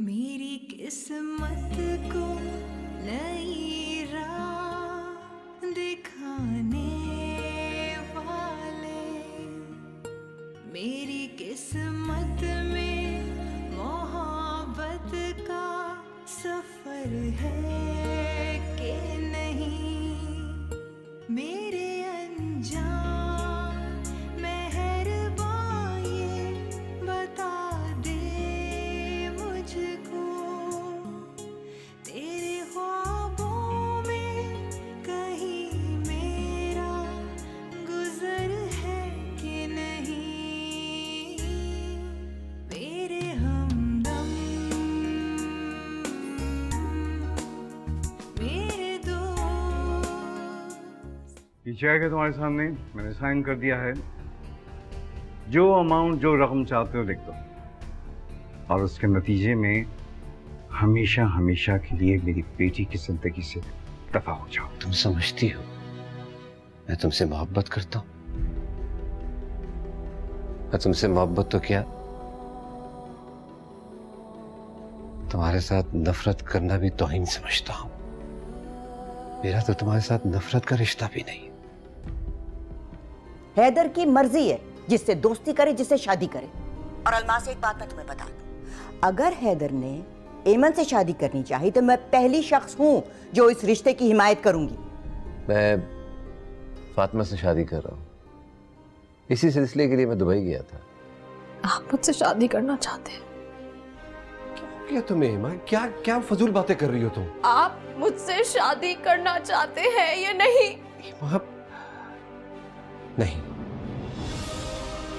मेरी किस्मत को नई राह दिखाने वाले, मेरी किस्मत में मोहब्बत का सफर है कि नहीं, मेरे अनजान मेहरबान ये बता दे मुझको, तेरे ख्वाबों में कहीं मेरा गुजर है कि नहीं, मेरे हमदम मेरे दोस्त। पीछे आके तुम्हारे सामने मैंने साइन कर दिया है, जो अमाउंट जो रकम चाहते हो लिख दो, और उसके नतीजे में हमेशा हमेशा के लिए मेरी बेटी की जिंदगी से दफा हो जाओ। तुम समझती हो मैं तुमसे मोहब्बत करता हूं? मैं तुमसे मोहब्बत तो क्या, तुम्हारे साथ नफरत करना भी तौहीन समझता हूं। मेरा तो तुम्हारे साथ नफरत का रिश्ता भी नहीं। हैदर की मर्जी है, जिससे दोस्ती करे जिससे शादी करे। और अलमास, एक बात मैं तुम्हें बता दूं, अगर हैदर ने एमन से शादी करनी चाहिए तो मैं पहली शख्स हूं जो इस रिश्ते की हिमायत करूंगी। मैं फातिमा से शादी कर रहा हूं, इसी सिलसिले के लिए मैं दुबई गया था। आप मुझसे शादी करना चाहते हैं? क्या तुम्हें ईमान, क्या क्या फजूल बातें कर रही हो तुम? आप मुझसे शादी करना चाहते हैं या नहीं? नहीं।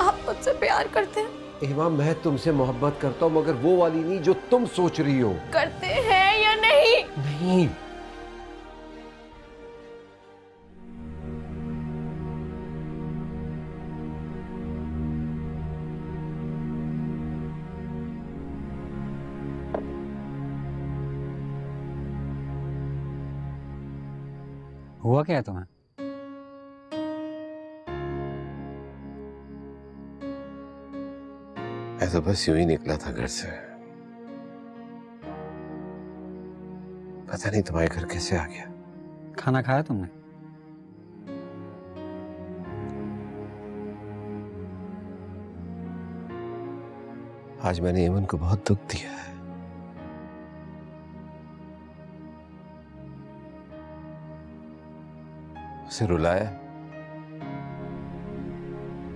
आप मुझसे प्यार करते हैं? इमाम, मैं तुमसे मोहब्बत करता हूं, मगर वो वाली नहीं जो तुम सोच रही हो। करते हैं या नहीं? नहीं। हुआ क्या है तुम्हें? मैं तो बस यूं ही निकला था घर से, पता नहीं तुम्हारे घर कैसे आ गया। खाना खाया तुमने? आज मैंने एमन को बहुत दुख दिया है। उसे रुलाया।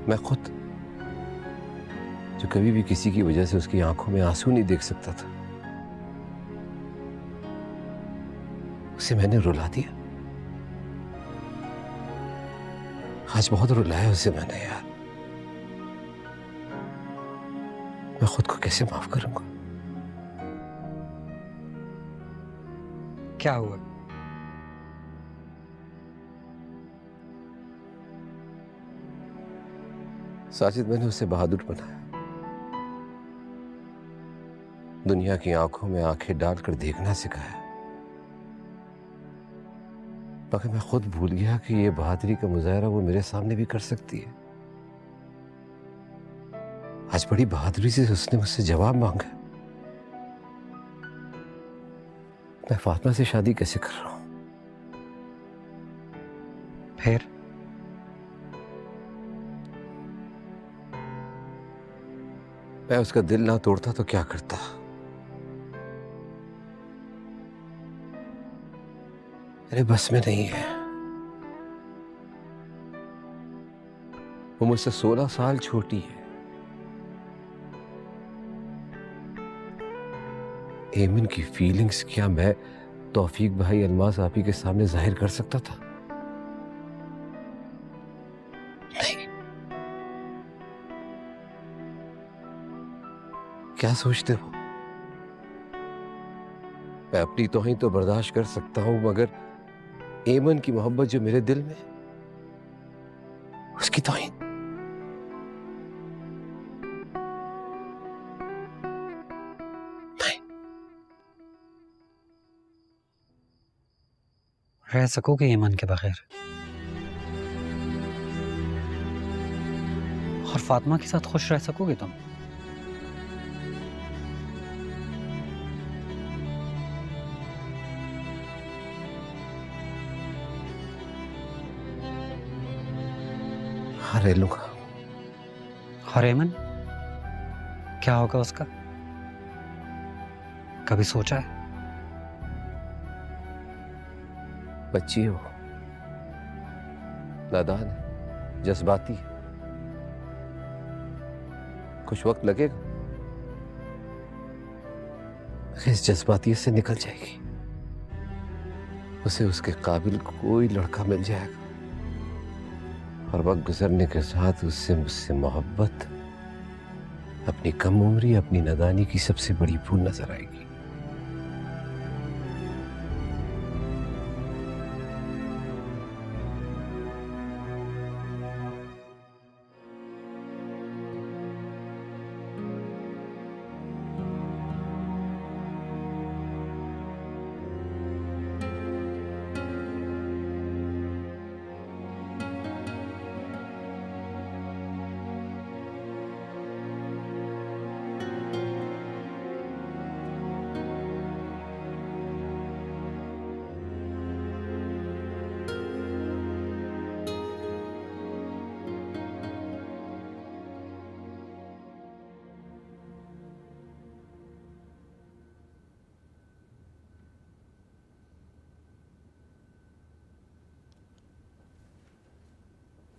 मैं खुद, जो कभी भी किसी की वजह से उसकी आंखों में आंसू नहीं देख सकता था, उसे मैंने रुला दिया। आज बहुत रुलाया उसे मैंने यार। मैं खुद को कैसे माफ करूंगा? क्या हुआ? साजिद, मैंने उसे बहादुर बनाया, दुनिया की आंखों में आंखें डालकर देखना सिखाया, मगर मैं खुद भूल गया कि ये बहादुरी का मुजाहरा वो मेरे सामने भी कर सकती है। आज बड़ी बहादुरी से उसने मुझसे जवाब मांगा। मैं फातिमा से शादी कैसे कर रहा हूं? फिर मैं उसका दिल ना तोड़ता तो क्या करता? मेरे बस में नहीं है। वो मुझसे 16 साल छोटी है। एमन की फीलिंग्स क्या मैं तौफीक भाई, अलमास आपी के सामने जाहिर कर सकता था? नहीं। क्या सोचते हो? मैं अपनी तौहीन तो बर्दाश्त कर सकता हूं, मगर एमन की मोहब्बत जो मेरे दिल में, उसकी तौहीन नहीं। रह सकोगे ईमान के बगैर? और फातिमा के साथ खुश रह सकोगे तुम? रह लूंगा। और एमन, क्या होगा उसका? कभी सोचा है? बच्ची हो, नादान है, जज्बाती है, कुछ वक्त लगेगा, इस जज्बाती से निकल जाएगी। उसे उसके काबिल कोई लड़का मिल जाएगा और वक्त गुजरने के साथ उससे मुझसे मोहब्बत अपनी कम उम्री, अपनी नादानी की सबसे बड़ी भूल नजर आएगी।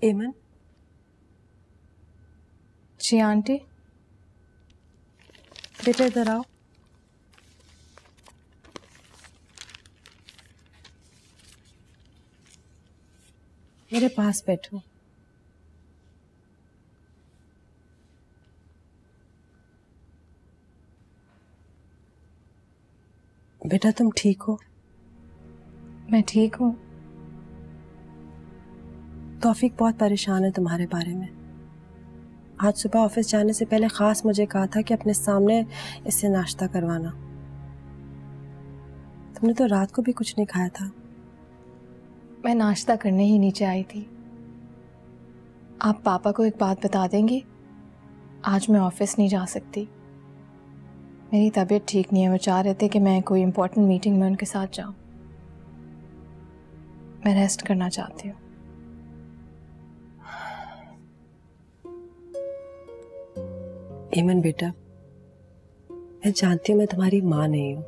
एमन। जी आंटी। बेटा इधर आओ। मेरे पास बैठो। बेटा तुम ठीक हो? मैं ठीक हूँ। तौफीक बहुत परेशान है तुम्हारे बारे में। आज सुबह ऑफिस जाने से पहले खास मुझे कहा था कि अपने सामने इससे नाश्ता करवाना। तुमने तो रात को भी कुछ नहीं खाया था। मैं नाश्ता करने ही नीचे आई थी। आप पापा को एक बात बता देंगी? आज मैं ऑफिस नहीं जा सकती। मेरी तबीयत ठीक नहीं है। वो चाह रहे थे कि मैं कोई इम्पोर्टेंट मीटिंग में उनके साथ जाऊं। मैं रेस्ट करना चाहती हूँ। एमन बेटा, मैं जानती हूँ मैं तुम्हारी माँ नहीं हूँ,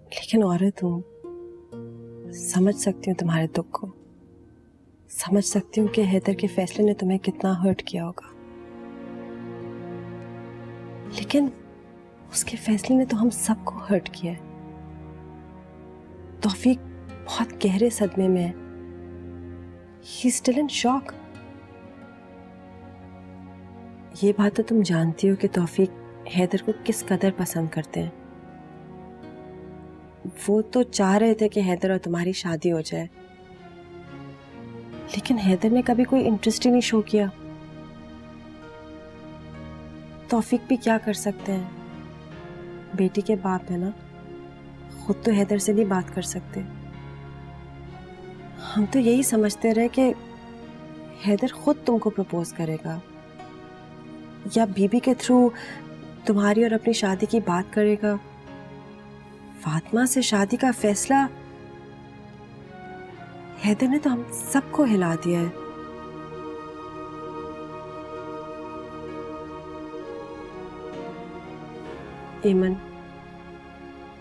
लेकिन औरत हूँ। समझ सकती हूँ तुम्हारे दुख को। समझ सकती हूँ कि हैदर के फैसले ने तुम्हें कितना हर्ट किया होगा, लेकिन उसके फैसले ने तो हम सबको हर्ट किया है। तौफीक बहुत गहरे सदमे में है। He is still in shock. ये बात तो तुम जानती हो कि तौफीक हैदर को किस कदर पसंद करते हैं। वो तो चाह रहे थे कि हैदर और तुम्हारी शादी हो जाए, लेकिन हैदर ने कभी कोई इंटरेस्ट ही नहीं शो किया। तौफीक भी क्या कर सकते हैं, बेटी के बाप है ना, खुद तो हैदर से नहीं बात कर सकते। हम तो यही समझते रहे कि हैदर खुद तुमको प्रपोज करेगा या बीबी के थ्रू तुम्हारी और अपनी शादी की बात करेगा। फातिमा से शादी का फैसला हैदर ने तो हम सबको हिला दिया है। एमन,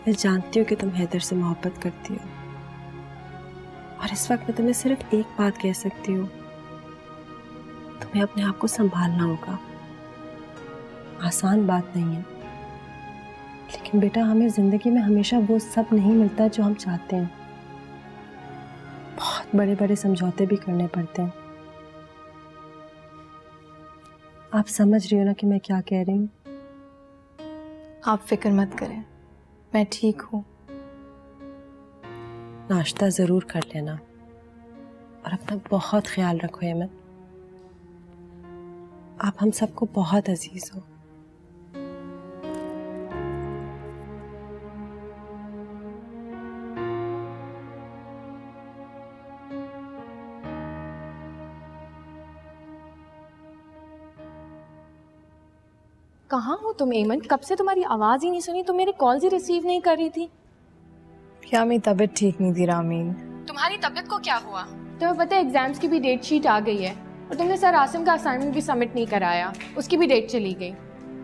मैं जानती हूँ कि तुम हैदर से मोहब्बत करती हो, और इस वक्त मैं तुम्हें सिर्फ एक बात कह सकती हूँ, तुम्हें अपने आप को संभालना होगा। आसान बात नहीं है, लेकिन बेटा हमें जिंदगी में हमेशा वो सब नहीं मिलता जो हम चाहते हैं। बहुत बड़े बड़े समझौते भी करने पड़ते हैं। आप समझ रही हो ना कि मैं क्या कह रही हूँ? आप फिक्र मत करें, मैं ठीक हूँ। नाश्ता जरूर कर लेना और अपना बहुत ख्याल रखो एमन। आप हम सबको बहुत अजीज हो। कहाँ हो तुम एमन? कब से तुम्हारी आवाज ही नहीं सुनी। तुम मेरे कॉल्स ही रिसीव नहीं कर रही थी। क्या मेरी तबीयत ठीक नहीं थी रामीन। तुम्हारी तबीयत को क्या हुआ? तुम्हें पता है एग्जाम्स की भी डेट शीट आ गई है। और तुमने सर आसिम का असाइनमेंट भी सबमिट नहीं कराया, उसकी भी डेट चली गई।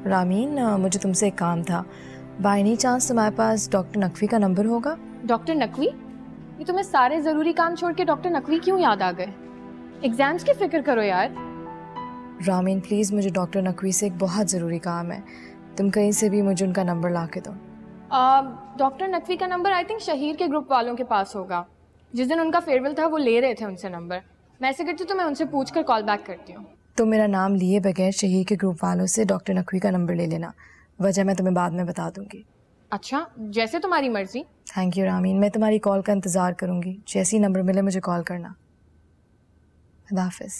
रामीन, मुझे तुमसे एक काम था। बाय एनी चांस तुम्हारे पास डॉक्टर नकवी का नंबर होगा? डॉक्टर नकवी? ये तुम्हें सारे ज़रूरी काम छोड़ के डॉक्टर नकवी क्यों याद आ गए? एग्जाम्स की फिक्र करो यार। रामीन प्लीज़, मुझे डॉक्टर नकवी से एक बहुत ज़रूरी काम है। तुम कहीं से भी मुझे उनका नंबर ला के दो। डॉक्टर नकवी का नंबर आई थिंक शहीर के ग्रुप वालों के पास होगा। जिस दिन उनका फेयरवेल था वो ले रहे थे उनसे नंबर। मैं ऐसे करती हूँ तो मैं उनसे पूछ कर कॉल बैक करती हूँ। तो मेरा नाम लिए बगैर शहीर के ग्रुप वालों से डॉक्टर नकवी का नंबर ले लेना। वजह मैं तुम्हें बाद में बता दूंगी। अच्छा, जैसे तुम्हारी मर्जी। थैंक यू रामीन, मैं तुम्हारी कॉल का इंतज़ार करूंगी। जैसे ही नंबर मिले मुझे कॉल करना। खुदा हाफिज़।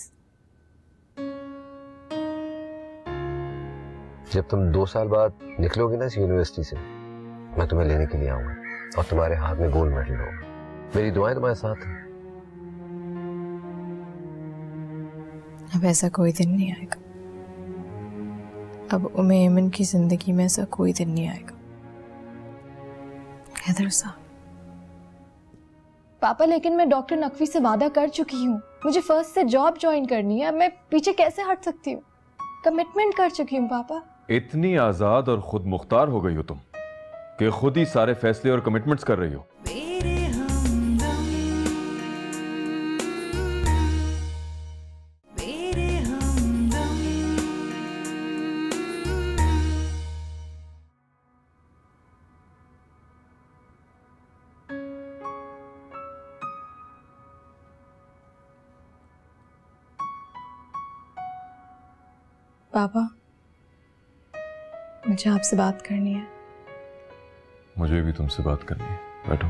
जब तुम 2 साल बाद निकलोगी ना इस यूनिवर्सिटी से, मैं तुम्हें लेने के लिए आऊंगा और तुम्हारे हाथ में गोल्ड मेडल होगा। मेरी दुआएं तुम्हारे साथ हैं। अब ऐसा कोई दिन नहीं आएगा। अब उम्मे ऐमन की जिंदगी में ऐसा कोई दिन नहीं आएगा। हैदर साहब। पापा, लेकिन मैं डॉक्टर नकवी से वादा कर चुकी हूँ। मुझे फर्स्ट से जॉब ज्वाइन करनी है। अब मैं पीछे कैसे हट सकती हूँ? कमिटमेंट कर चुकी हूँ पापा। इतनी आजाद और खुद मुख्तार हो गई हो तुम कि खुद ही सारे फैसले और कमिटमेंट्स कर रही हो। पापा, मुझे आपसे बात करनी है। मुझे भी तुमसे बात करनी है, बैठो।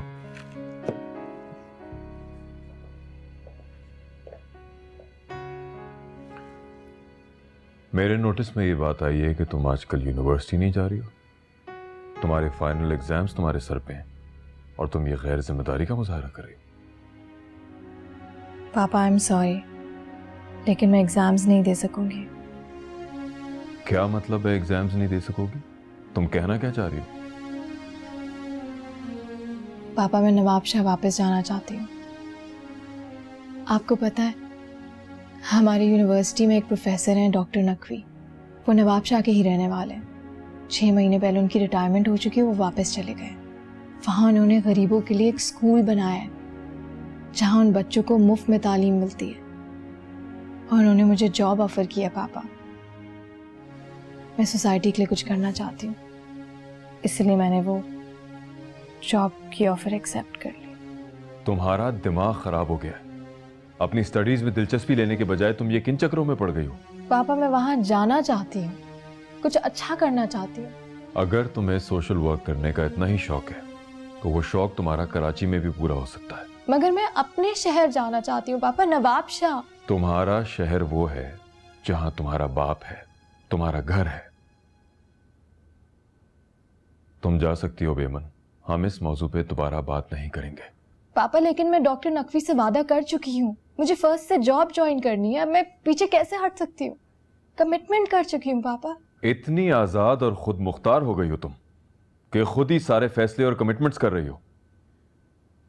मेरे नोटिस में ये बात आई है कि तुम आजकल यूनिवर्सिटी नहीं जा रही हो। तुम्हारे फाइनल एग्जाम्स तुम्हारे सर पे हैं और तुम ये गैर जिम्मेदारी का मुजाहरा कर रही हो। पापा आई एम सॉरी, लेकिन मैं एग्जाम्स नहीं दे सकूंगी। क्या मतलब है एग्जाम्स नहीं दे सकोगी? तुम कहना क्या चाह रही हो? पापा, मैं नवाबशाह वापस जाना चाहती हूँ। आपको पता है, हमारी यूनिवर्सिटी में एक प्रोफेसर हैं डॉक्टर नकवी। वो नवाबशाह के ही रहने वाले हैं। 6 महीने पहले उनकी रिटायरमेंट हो चुकी है, वो वापस चले गए। वहाँ उन्होंने गरीबों के लिए एक स्कूल बनाया है जहाँ उन बच्चों को मुफ्त में तालीम मिलती है। और उन्होंने मुझे जॉब ऑफर किया पापा। मैं सोसाइटी के लिए कुछ करना चाहती हूँ, इसलिए मैंने वो जॉब की ऑफर एक्सेप्ट कर ली। तुम्हारा दिमाग खराब हो गया है। अपनी स्टडीज में दिलचस्पी लेने के बजाय तुम ये किन चक्रों में पड़ गई हो? पापा, मैं वहां जाना चाहती हूँ, कुछ अच्छा करना चाहती हूँ। अगर तुम्हें सोशल वर्क करने का इतना ही शौक है तो वो शौक तुम्हारा कराची में भी पूरा हो सकता है। मगर मैं अपने शहर जाना चाहती हूँ पापा, नवाबशाह। तुम्हारा शहर वो है जहां तुम्हारा बाप है, तुम्हारा घर है। तुम जा सकती हो बेमन, हम इस मौजू पे दोबारा बात नहीं करेंगे। पापा, लेकिन मैं डॉक्टर नकवी से वादा कर चुकी हूँ। मुझे फर्स्ट से जॉब ज्वाइन करनी है। मैं पीछे कैसे हट सकती हूँ? कमिटमेंट कर चुकी हूँ पापा। इतनी आजाद और खुद मुख्तार हो गई हो तुम कि खुद ही सारे फैसले और कमिटमेंट्स कर रही हो।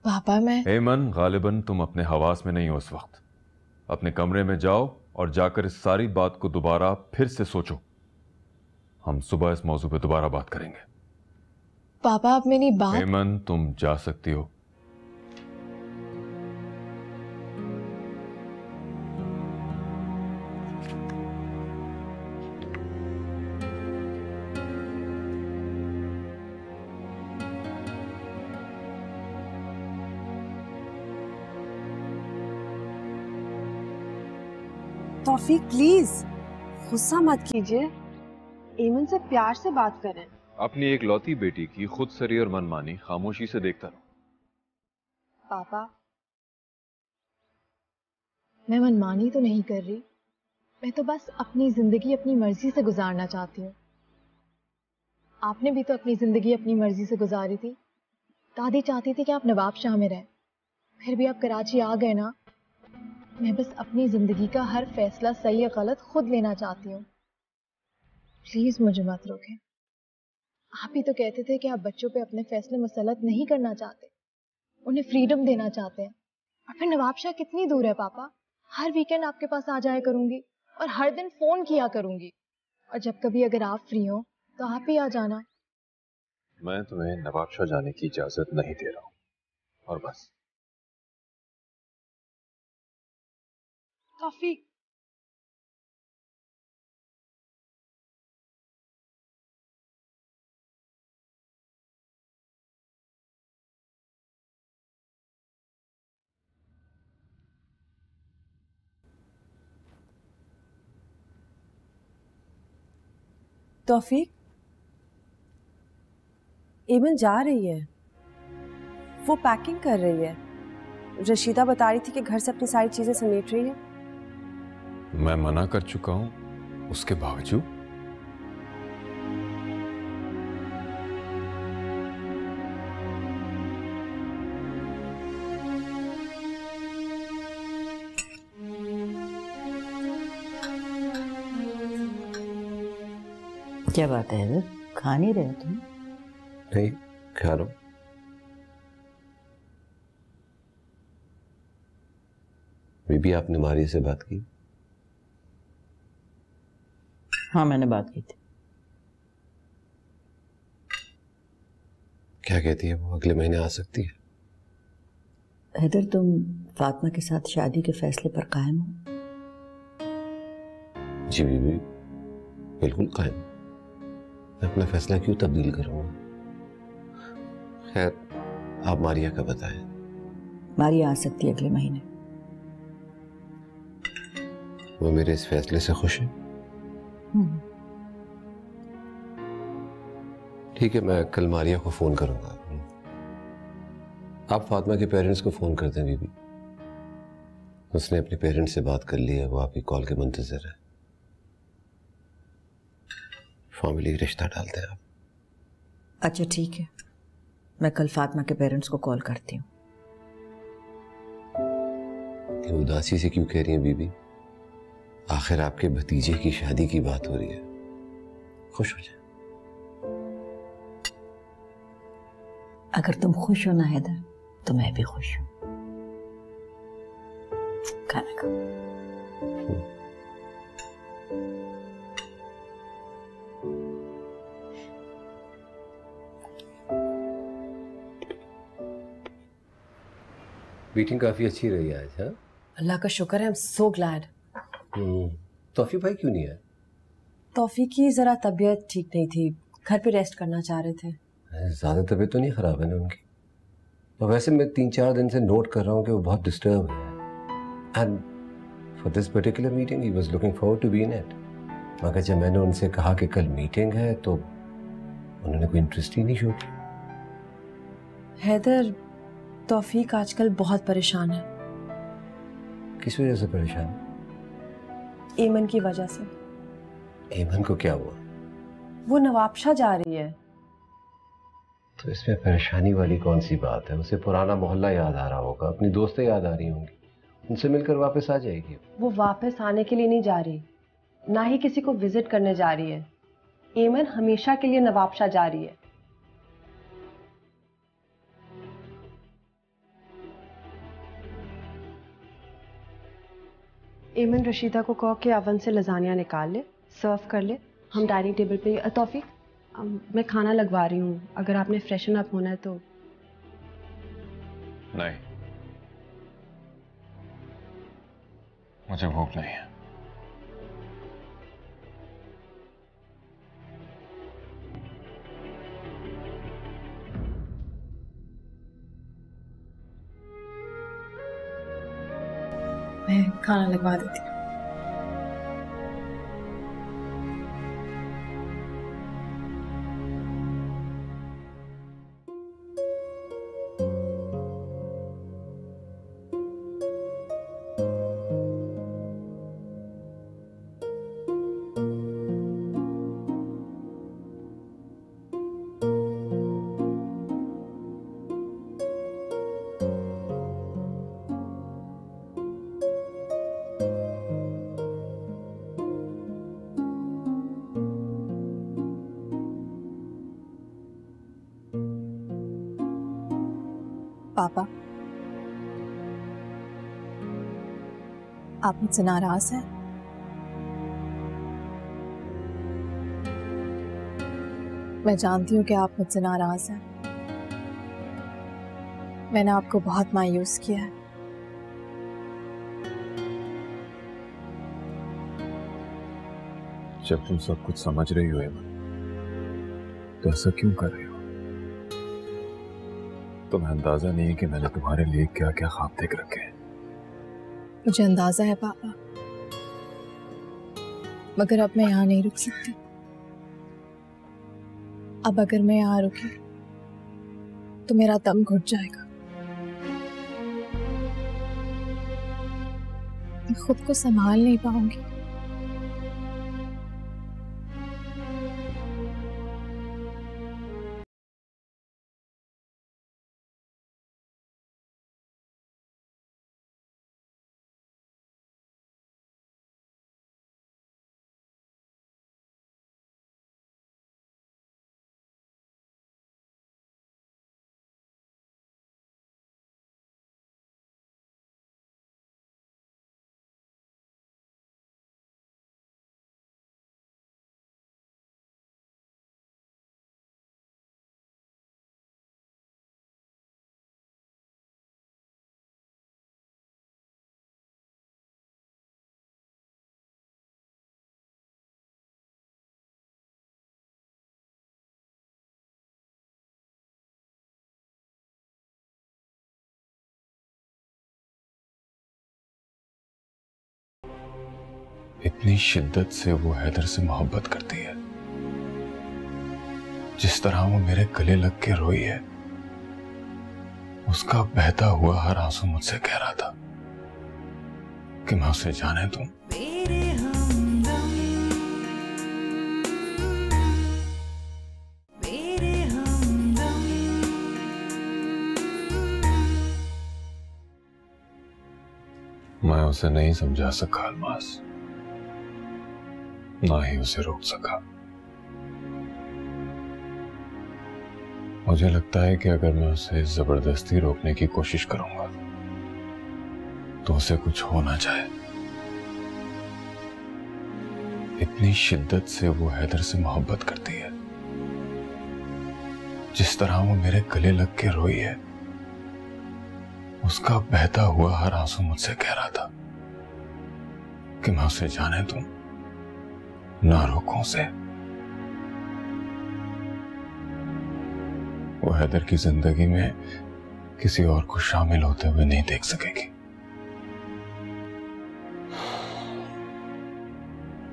पापा, मैं ऐमन, गालिबन तुम अपने हवास में नहीं हो इस वक्त। अपने कमरे में जाओ और जाकर इस सारी बात को दोबारा फिर से सोचो। हम सुबह इस मौजू पे दोबारा बात करेंगे। पापा, आप मेरी बात। ऐमन, तुम जा सकती हो। तौफीक प्लीज गुस्सा मत कीजिए, ऐमन से प्यार से बात करें। अपनी एक लौती बेटी की खुदसरी और मनमानी खामोशी से देखता रहो। पापा, मैं मनमानी तो नहीं कर रही। मैं तो बस अपनी जिंदगी अपनी मर्जी से गुजारना चाहती हूँ। आपने भी तो अपनी जिंदगी अपनी मर्जी से गुजारी थी। दादी चाहती थी कि आप नवाबशाह में रहें, फिर भी आप कराची आ गए ना। मैं बस अपनी जिंदगी का हर फैसला सही या गलत खुद लेना चाहती हूँ। प्लीज मुझे मत रोकें। आप ही तो कहते थे कि आप बच्चों पे अपने फैसले मुसल्लत नहीं करना चाहते, उन्हें फ्रीडम देना चाहते हैं। और फिर नवाबशाह कितनी दूर है पापा? हर वीकेंड आपके पास आ जाया करूंगी और हर दिन फोन किया करूंगी, और जब कभी अगर आप फ्री हो तो आप ही आ जाना। मैं तुम्हें नवाबशाह जाने की इजाजत नहीं दे रहा हूं, और बस। तौफीक, तौफीक, एमन जा रही है, वो पैकिंग कर रही है। रशीदा बता रही थी कि घर से अपनी सारी चीजें समेट रही है। मैं मना कर चुका हूं, उसके बावजूद क्या बात है, खा नहीं रहे हो तुम? नहीं, खा रहा हूं। बीबी, आपने मारिया से बात की? हाँ, मैंने बात की थी। क्या कहती है वो? अगले महीने आ सकती है? हैदर, तुम फातिमा के साथ शादी के फैसले पर कायम हो? जी बीबी, बिल्कुल कायम। मैं अपना फैसला क्यों तब्दील करूंगा? खैर, आप मारिया का बताएं। मारिया आ सकती है अगले महीने। वो मेरे इस फैसले से खुश है? ठीक है, मैं कल मारिया को फोन करूंगा। आप फातिमा के पेरेंट्स को फोन कर दें बीबी। उसने अपने पेरेंट्स से बात कर ली है, वो आपकी कॉल के मुंतजर है। फैमिली रिश्ता डालते हैं आप। अच्छा ठीक है, मैं कल फातिमा के पेरेंट्स को कॉल करती हूँ। ये उदासी से क्यों कह रही हैं बीबी? आखिर आपके भतीजे की शादी की बात हो रही है, खुश हो जाए। अगर तुम खुश हो ना हैदर, तो मैं भी खुश हूँ। खाना खाओ। मीटिंग काफी अच्छी रही आज। हाँ, अल्लाह का शुक्र है, आई एम सो ग्लैड। तौफीक भाई क्यों नहीं आए? तौफीक की जरा तबीयत ठीक नहीं थी, घर पे रेस्ट करना चाह रहे थे। ज्यादा तबीयत तो नहीं खराब है ना उनकी? और वैसे मैं 3-4 दिन से नोट कर रहा हूँ कि वो बहुत डिस्टर्ब है। And for this particular meeting he was looking forward to be in it. मगर जब मैंने उनसे कहा कि कल मीटिंग है तो उन्होंने कोई इंटरेस्ट ही नहीं शो किया। हैदर, तौफीक आजकल बहुत परेशान है। किस वजह से परेशान? एमन की वजह से। एमन को क्या हुआ? वो नवाबशाह जा रही है। तो इसमें परेशानी वाली कौन सी बात है? उसे पुराना मोहल्ला याद आ रहा होगा, अपनी दोस्तें याद आ रही होंगी, उनसे मिलकर वापस आ जाएगी। वो वापस आने के लिए नहीं जा रही, ना ही किसी को विजिट करने जा रही है। एमन हमेशा के लिए नवाबशाह जा रही है। एमन रशीदा को कहो कि अवन से लजानिया निकाल ले, सर्व कर ले। हम डाइनिंग टेबल पे। तौफीक, मैं खाना लगवा रही हूँ, अगर आपने फ्रेशन अप होना है तो। नहीं, मुझे भूख नहीं है। मैं खाना लगवा देती हूँ। पापा, आप मुझसे नाराज हैं? मैं जानती हूँ कि आप मुझसे नाराज हैं। मैंने आपको बहुत मायूस किया है। जब तुम सब कुछ समझ रही हो एमन, तो ऐसा क्यों कर रही हो? तुम्हें अंदाजा नहीं है कि मैंने तुम्हारे लिए क्या क्या ख्वाब देख रखे हैं। मुझे अंदाजा है पापा, मगर अब मैं यहाँ नहीं रुक सकती। अब अगर मैं यहाँ रुकी तो मेरा दम घुट जाएगा। मैं खुद को संभाल नहीं पाऊंगी। इतनी शिद्दत से वो हैदर से मोहब्बत करती है, जिस तरह वो मेरे गले लग के रोई है, उसका बहता हुआ हर आंसू मुझसे कह रहा था कि मैं उसे जाने दूं। मैं उसे नहीं समझा सका अल्मास, ना ही उसे रोक सका। मुझे लगता है कि अगर मैं उसे जबरदस्ती रोकने की कोशिश करूंगा तो उसे कुछ हो ना जाए। इतनी शिद्दत से वो हैदर से मोहब्बत करती है, जिस तरह वो मेरे गले लग के रोई है, उसका बहता हुआ हर आंसू मुझसे कह रहा था कि मैं उसे जाने दूं, ना रोकूं उसे। वो हैदर की जिंदगी में किसी और को शामिल होते हुए नहीं देख सकेगी।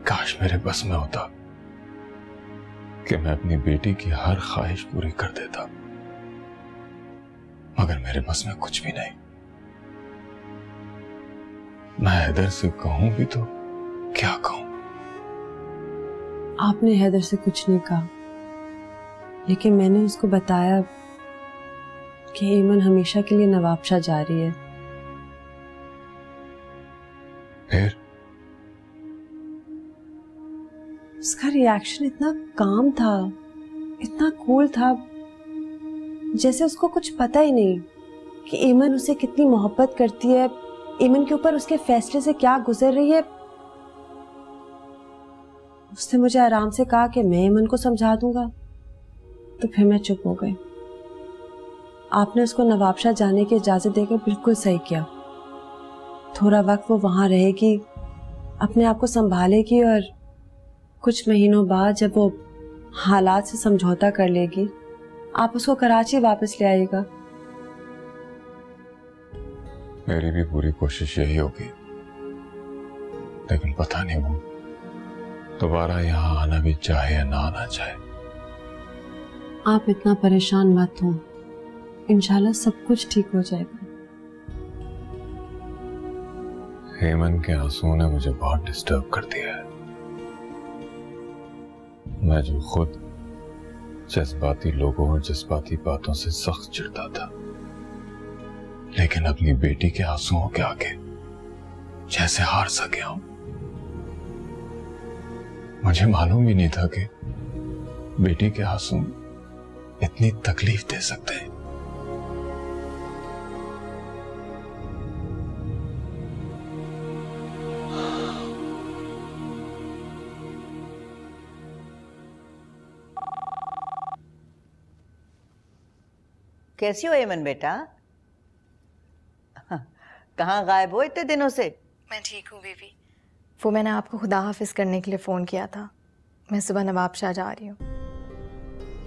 काश मेरे बस में होता कि मैं अपनी बेटी की हर ख्वाहिश पूरी कर देता, मगर मेरे बस में कुछ भी नहीं। मैं हैदर से कहूं भी तो क्या कहूं? आपने हैदर से कुछ नहीं कहा, लेकिन मैंने उसको बताया कि ईमन हमेशा के लिए नवाबशाह जा रही है। फिर उसका रिएक्शन इतना काम था, इतना कूल था, जैसे उसको कुछ पता ही नहीं कि ईमन उसे कितनी मोहब्बत करती है, ईमन के ऊपर उसके फैसले से क्या गुजर रही है। उसने मुझे आराम से कहा कि मैं ईमन को समझा दूंगा, तो फिर मैं चुप हो गई। आपने उसको नवाबशाह जाने की इजाजत देकर बिल्कुल सही किया। थोड़ा वक्त वो वहां रहेगी, अपने आप को संभालेगी, और कुछ महीनों बाद जब वो हालात से समझौता कर लेगी, आप उसको कराची वापस ले आइएगा। मेरी भी पूरी कोशिश यही होगी, लेकिन पता नहीं वो दोबारा यहाँ आना भी चाहे या ना आना चाहे। आप इतना परेशान मत हो, इंशाल्लाह सब कुछ ठीक हो जाएगा। हेमन के आंसुओं ने मुझे बहुत डिस्टर्ब कर दिया है। मैं जो खुद जज्बाती लोगों और जज्बाती बातों से सख्त चिढ़ता था, लेकिन अपनी बेटी के आंसुओं के आगे जैसे हार सा गया हूं। मुझे मालूम ही नहीं था कि बेटी के आंसू इतनी तकलीफ दे सकते हैं। कैसी हो एमन बेटा? कहाँ गायब हो इतने दिनों से? मैं ठीक हूँ बीबी। वो मैंने आपको खुदा हाफिज करने के लिए फ़ोन किया था। मैं सुबह नवाबशाह जा रही हूँ।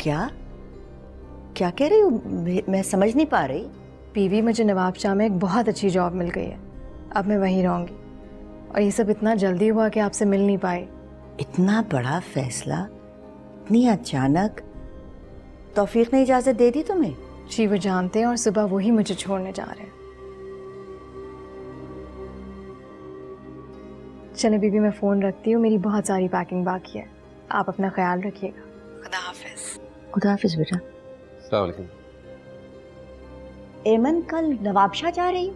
क्या क्या कह रही हो? मैं समझ नहीं पा रही। बीवी, मुझे नवाबशाह में एक बहुत अच्छी जॉब मिल गई है। अब मैं वहीं रहूँगी। और ये सब इतना जल्दी हुआ कि आपसे मिल नहीं पाई। इतना बड़ा फैसला इतनी अचानक? तौफीक ने इजाज़त दे दी तुम्हें? जी, वो जानते हैं और सुबह वही मुझे छोड़ने जा रहे हैं। चले बीबी, मैं फ़ोन रखती हूँ, मेरी बहुत सारी पैकिंग बाकी है। आप अपना ख्याल रखिएगा। खुदा हाफिज। खुदा हाफिज बेटा। अस्सलाम वालेकुम। एमन कल नवाबशाह जा रही?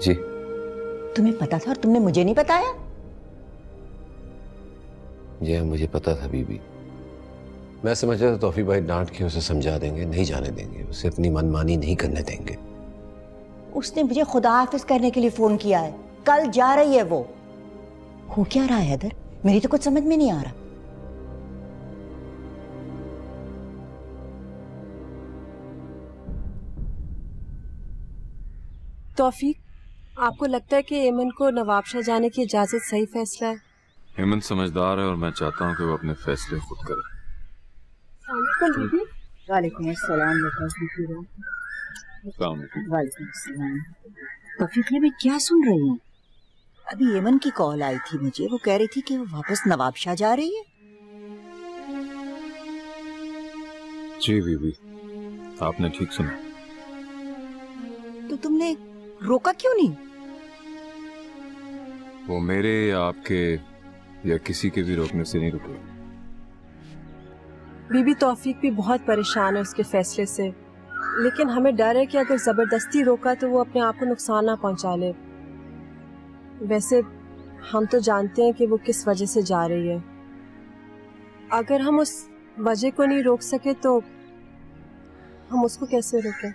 जी। तुम्हें पता था और तुमने मुझे नहीं बताया? जी हाँ, मुझे पता था बीबी। मैं समझ रहा था तौफीक भाई डांट के उसे समझा देंगे, नहीं जाने देंगे, उसे अपनी मनमानी नहीं करने देंगे। उसने मुझे खुदा हाफिज करने के लिए फोन किया है। कल जा रही है वो। हो क्या रहा है हैदर? मेरी तो कुछ समझ में नहीं आ रहा। तौफीक, आपको लगता है कि एमन को नवाबशाह जाने की इजाजत सही फैसला है? हेमंत समझदार है और मैं चाहता हूँ कि वो अपने फैसले खुद करे। वालेकुम अस्सलाम। तौफीक, मैं क्या सुन रही हूँ? अभी एमन की कॉल आई थी मुझे, वो कह रही थी कि वो वापस नवाबशाह जा रही है। जी बीबी, आपने ठीक सुना। तो तुमने रोका क्यों नहीं? वो मेरे या आपके या किसी के भी रोकने से नहीं रुके। बीबी, तौफीक भी बहुत परेशान है उसके फैसले से, लेकिन हमें डर है कि अगर जबरदस्ती रोका तो वो अपने आप को नुकसान ना पहुंचा ले। वैसे हम तो जानते हैं कि वो किस वजह से जा रही है। अगर हम उस वजह को नहीं रोक सके तो हम उसको कैसे रोकें?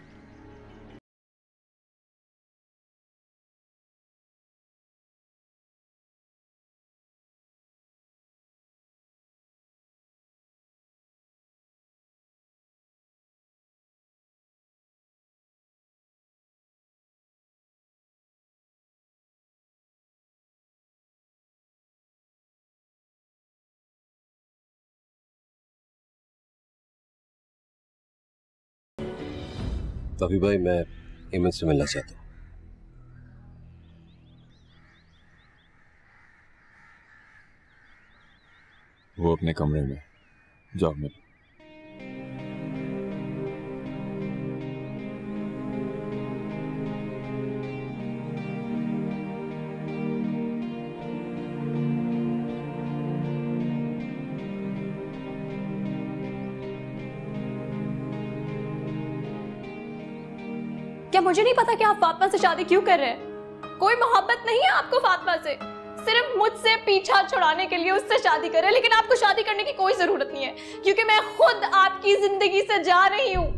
तौफीक भाई, मैं एमन से मिलना चाहता हूँ। वो अपने कमरे में, जाओ मिलो। क्या मुझे नहीं पता कि आप फातिमा से शादी क्यों कर रहे हैं? कोई मोहब्बत नहीं है आपको फातिमा से, सिर्फ मुझसे पीछा छुड़ाने के लिए उससे शादी कर रहे हैं। लेकिन आपको शादी करने की कोई जरूरत नहीं है, क्योंकि मैं खुद आपकी जिंदगी से जा रही हूँ।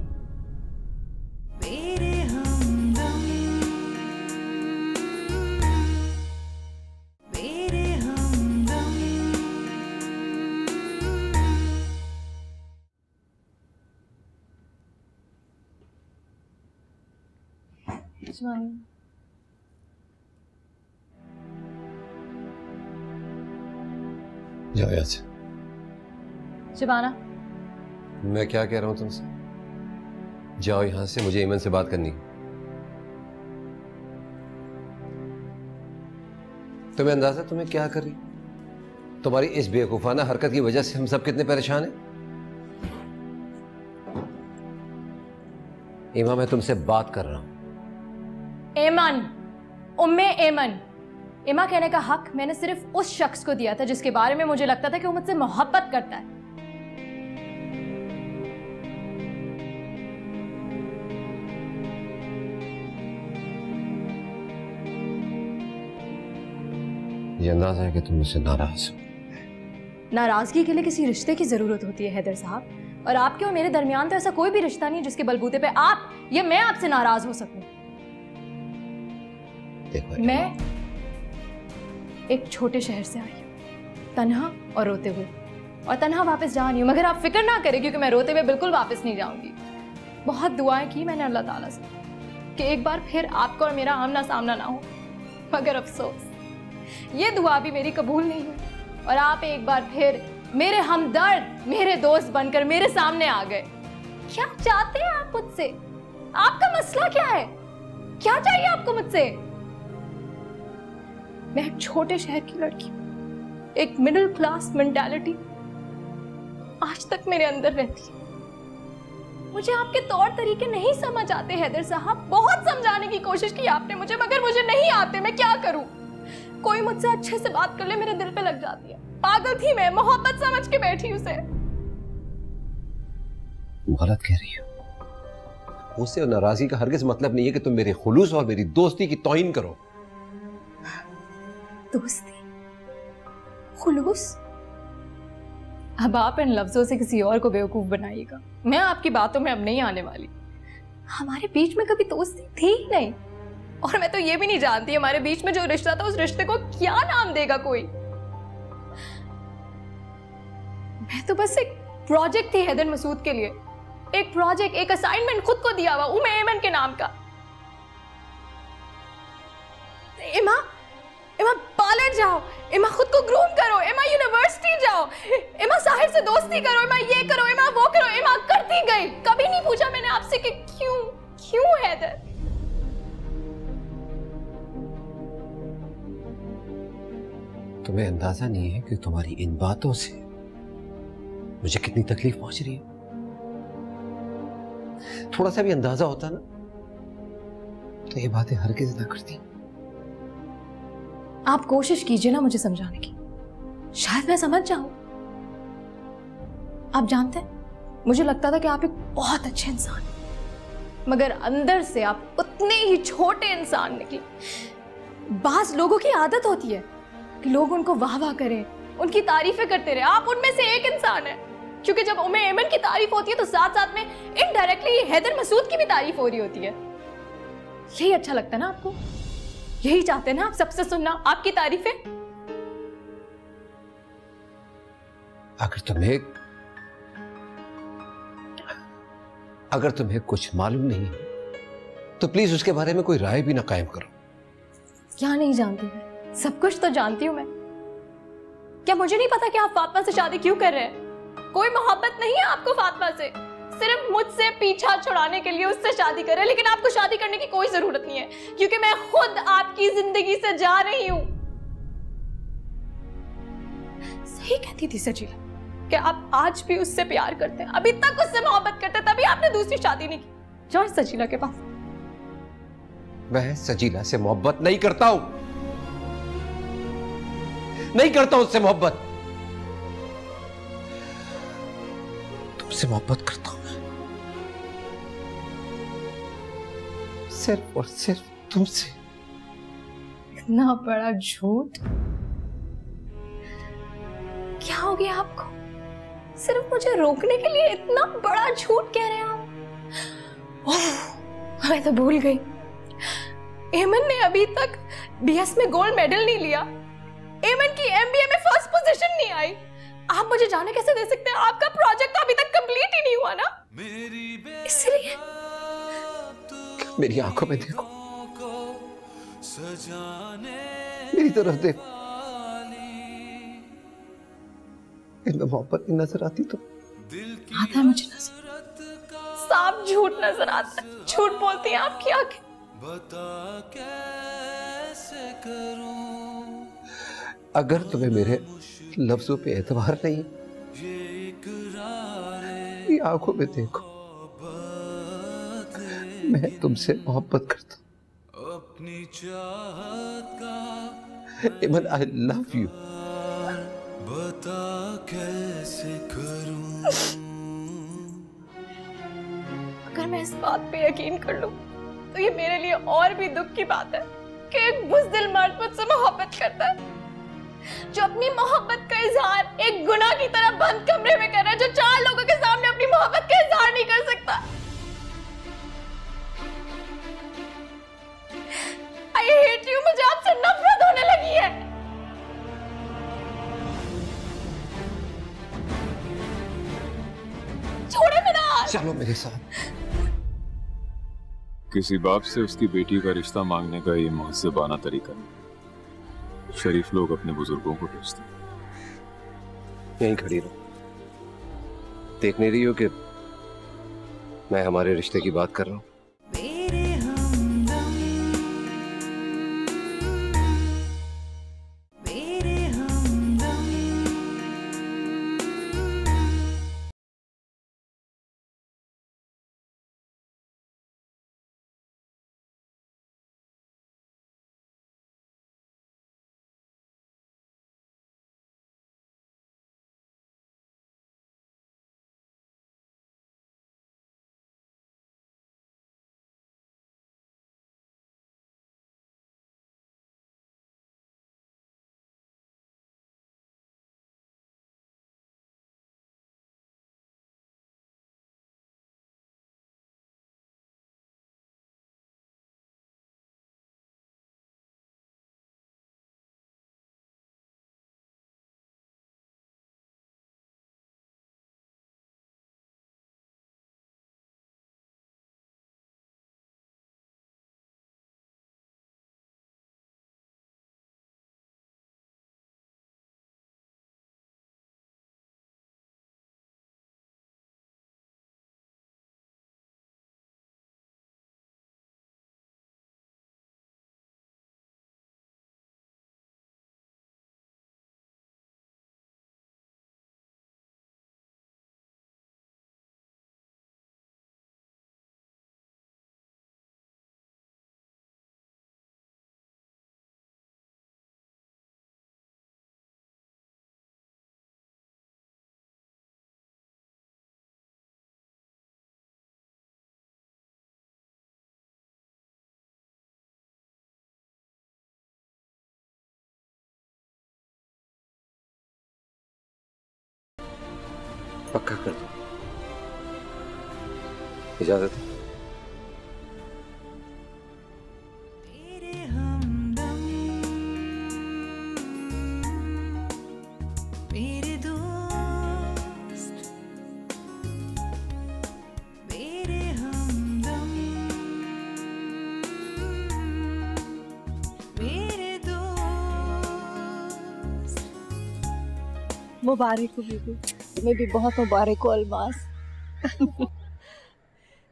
जाओ यहाँ से। शबाना, मैं क्या कह रहा हूँ तुमसे? जाओ यहाँ से, मुझे ईमन से बात करनी है। तुम्हें अंदाजा तुम्हें क्या कर रही? तुम्हारी इस बेवकूफाना हरकत की वजह से हम सब कितने परेशान हैं। ईमा, मैं तुमसे बात कर रहा हूं। एमन, उम्मे एमन, एमा कहने का हक मैंने सिर्फ उस शख्स को दिया था जिसके बारे में मुझे लगता था कि वो मुझसे मोहब्बत करता है। ये अंदाजा है कि तुम मुझसे नाराज हो। नाराजगी के लिए किसी रिश्ते की जरूरत होती है हैदर साहब, और आपके और मेरे दरमियान तो ऐसा कोई भी रिश्ता नहीं जिसके बलबूते पे आप या मैं आपसे नाराज हो सकूं। मैं एक छोटे शहर से आई हूं, तन्हा और रोते हुए, और तन्हा वापस जा नहीं हूँ, मगर आप फिक्र ना करें क्योंकि मैं रोते हुए बिल्कुल वापस नहीं जाऊंगी। बहुत दुआएं की मैंने अल्लाह ताला से कि एक बार फिर आपका और मेरा आमना सामना ना हो, मगर अफसोस ये दुआ भी मेरी कबूल नहीं हुई और आप एक बार फिर मेरे हमदर्द, मेरे दोस्त बनकर मेरे सामने आ गए। क्या चाहते हैं आप मुझसे? आपका मसला क्या है? क्या चाहिए आपको मुझसे? मैं एक छोटे शहर की लड़की, एक मिडिल क्लास मेंटालिटी आज तक मेरे अंदर रहती है। मुझे आपके तौर तरीके नहीं समझ आते हैदर साहब। बहुत समझाने की कोशिश की आपने मुझे, मगर मुझे नहीं आते। मैं क्या करूं? कोई मुझसे अच्छे से बात कर ले मेरे दिल पे लग जाती है। पागल थी मैं, मोहब्बत समझ के बैठी उसे। गलत कह रही हो। मुझसे नाराजगी का हरगिज मतलब नहीं है कि तुम मेरे खुलूस और मेरी दोस्ती की तौहीन करो। दोस्ती, खुलूस? अब आप इन लफ्जों से किसी और को बेवकूफ बनाइएगा। मैं आपकी बातों में अब नहीं आने वाली। हमारे बीच में कभी दोस्ती थी ही नहीं, और मैं तो ये भी नहीं जानती हमारे बीच में जो रिश्ता था उस रिश्ते को क्या नाम देगा कोई। मैं तो बस एक प्रोजेक्ट थी हैदर मसूद के लिए, एक प्रोजेक्ट, एक असाइनमेंट खुद को दिया हुआ उम्मे ऐमन के नाम का। इमा, इमा पार्लर जाओ, इमा खुद को ग्रूम करो, इमा यूनिवर्सिटी जाओ, इमा साहिर से दोस्ती करो, इमा ये करो, इमा वो करो। इमा करती गई। कभी नहीं पूछा मैंने आपसे कि क्यों, क्यों हैदर? तुम्हें अंदाजा नहीं है कि तुम्हारी इन बातों से मुझे कितनी तकलीफ पहुंच रही है। थोड़ा सा भी अंदाजा होता ना तो ये बातें हरगिज़ ना करती। आप कोशिश कीजिए ना मुझे समझाने की, शायद मैं समझ जाऊं। आप जानते हैं, मुझे लगता था कि आप एक बहुत अच्छे इंसान हैं, मगर अंदर से आप उतने ही छोटे इंसान निकले। बाज लोगों की आदत होती है कि लोग उनको वाह वाह करें, उनकी तारीफें करते रहे। आप उनमें से एक इंसान है, क्योंकि जब उम्मे ऐमन की तारीफ होती है तो साथ साथ में इनडायरेक्टली हैदर मसूद की भी तारीफ हो रही होती है। यही अच्छा लगता है ना आपको? यही चाहते हैं ना आप सबसे सुनना, आपकी तारीफें? अगर तुम्हें कुछ मालूम नहीं है तो प्लीज उसके बारे में कोई राय भी ना कायम करो। क्या नहीं जानती मैं? सब कुछ तो जानती हूं मैं। क्या मुझे नहीं पता कि आप फातिमा से शादी क्यों कर रहे हैं? कोई मोहब्बत नहीं है आपको फातिमा से, सिर्फ मुझसे पीछा छुड़ाने के लिए उससे शादी करें। लेकिन आपको शादी करने की कोई जरूरत नहीं है, क्योंकि मैं खुद आपकी जिंदगी से जा रही हूं। सही कहती थी सजीला कि आप आज भी उससे प्यार करते हैं, अभी तक उससे मोहब्बत करते हैं, तभी आपने दूसरी शादी नहीं की। जाओ सजीला के पास। मैं सजीला से मोहब्बत नहीं करता हूं, नहीं करता उससे मोहब्बत। तुमसे मोहब्बत करता हूं, सिर्फ और सिर्फ तुमसे। इतना बड़ा झूठ? क्या हो गया आपको? सिर्फ मुझे रोकने के लिए इतना बड़ा झूठ कह रहे हैं आप? ओह, मैं तो भूल गई, ऐमन ने अभी तक बीएस में गोल्ड मेडल नहीं लिया, ऐमन की एमबीए में फर्स्ट पोजीशन नहीं आई। आप मुझे जाने कैसे दे सकते हैं? आपका प्रोजेक्ट तो अभी तक कंप्लीट ही नहीं हुआ ना, इसलिए। मेरी आंखों में देखो, मेरी तरफ देखो, इनमें मोहब्बत नहीं नजर आती तो? आता है मुझे नजर, साफ झूठ नजर आता है। झूठ बोलती हैं आपकी आंखें। अगर तुम्हें मेरे लफ्जों पे एतबार नहीं, मेरी आंखों में देखो, मैं तुमसे मोहब्बत करता हूं। Ayman, I love you. बता कैसे करूं? अगर मैं इस बात पे यकीन कर लूं तो ये मेरे लिए और भी दुख की बात है कि एक बुज़दिल मर्द मुझसे मोहब्बत करता है, जो अपनी मोहब्बत का इजहार एक गुनाह की तरह बंद कमरे में कर रहा है, जो 4 लोगों के सामने अपनी मोहब्बत का इजहार नहीं कर सकता। I hate you, मुझे आपसे नफरत होने लगी है। चलो मेरे साथ। किसी बाप से उसकी बेटी का रिश्ता मांगने का ये मुहज़्ज़बाना तरीका नहीं। शरीफ लोग अपने बुजुर्गों को भेजते हैं। यहीं खड़ी रहो। देख नहीं रही हो कि मैं हमारे रिश्ते की बात कर रहा हूँ? पक्का कर दो। इजाजत है? मुबारक हो बीबी, तुम्हें भी बहुत मुबारक हो अल्मास।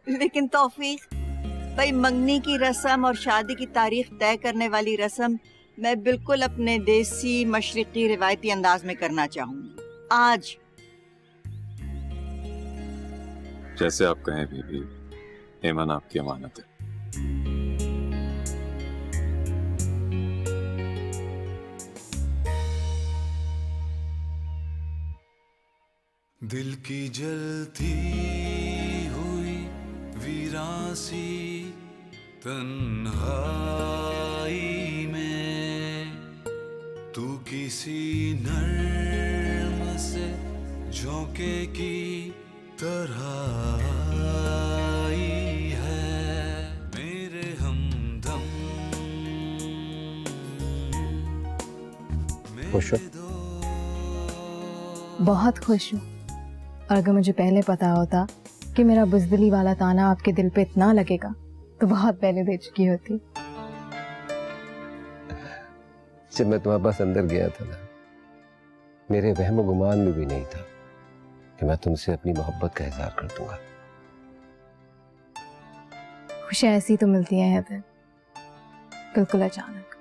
लेकिन तौफीक भाई, मंगनी की रस्म और शादी की तारीख तय करने वाली रस्म मैं बिल्कुल अपने देसी मशरिकी रिवायती अंदाज में करना चाहूंगी आज। जैसे आप कहें बीबी, ऐमन आपकी अमानत है। दिल की जलती हुई वीरासी तन्हाई में तू किसी नर्म से झोंके की तरह आई है मेरे हमदम। खुश हो? बहुत खुश हूँ। और अगर मुझे पहले पता होता कि मेरा बुज़दिली वाला ताना आपके दिल पे इतना लगेगा तो बहुत पहले दे चुकी होती। जब मैं तुम्हारे पास अंदर गया था ना, मेरे वहम गुमान में भी नहीं था कि मैं तुमसे अपनी मोहब्बत का इज़हार कर दूंगा। खुशियाँ ऐसी तो मिलती हैं हैदर, बिल्कुल अचानक,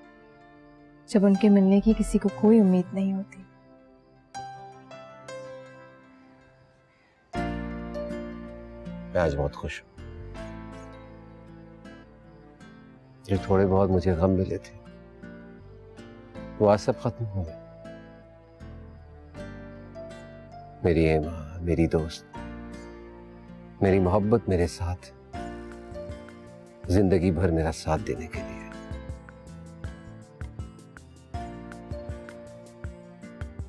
जब उनके मिलने की किसी को कोई उम्मीद नहीं होती। मैं आज बहुत खुश हूँ। जो थोड़े बहुत मुझे गम मिले थे वो आज सब खत्म हो गए। मेरी एमा, मेरी दोस्त, मेरी मोहब्बत मेरे साथ जिंदगी भर मेरा साथ देने के लिए।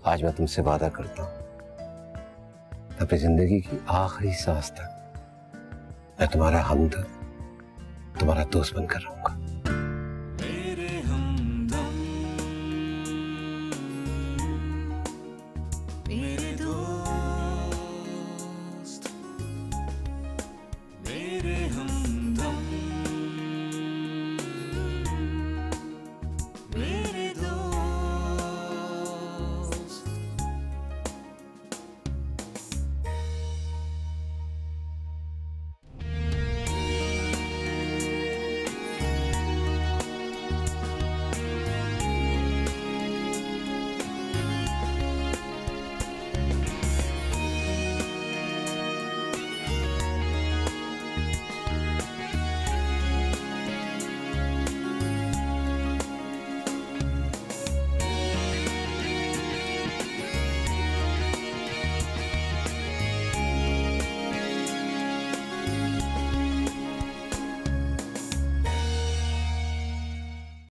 आज मैं तुमसे वादा करता हूं, अपनी जिंदगी की आखिरी सांस तक मैं तुम्हारा हमदर्द, तुम्हारा दोस्त बनकर रहूंगा।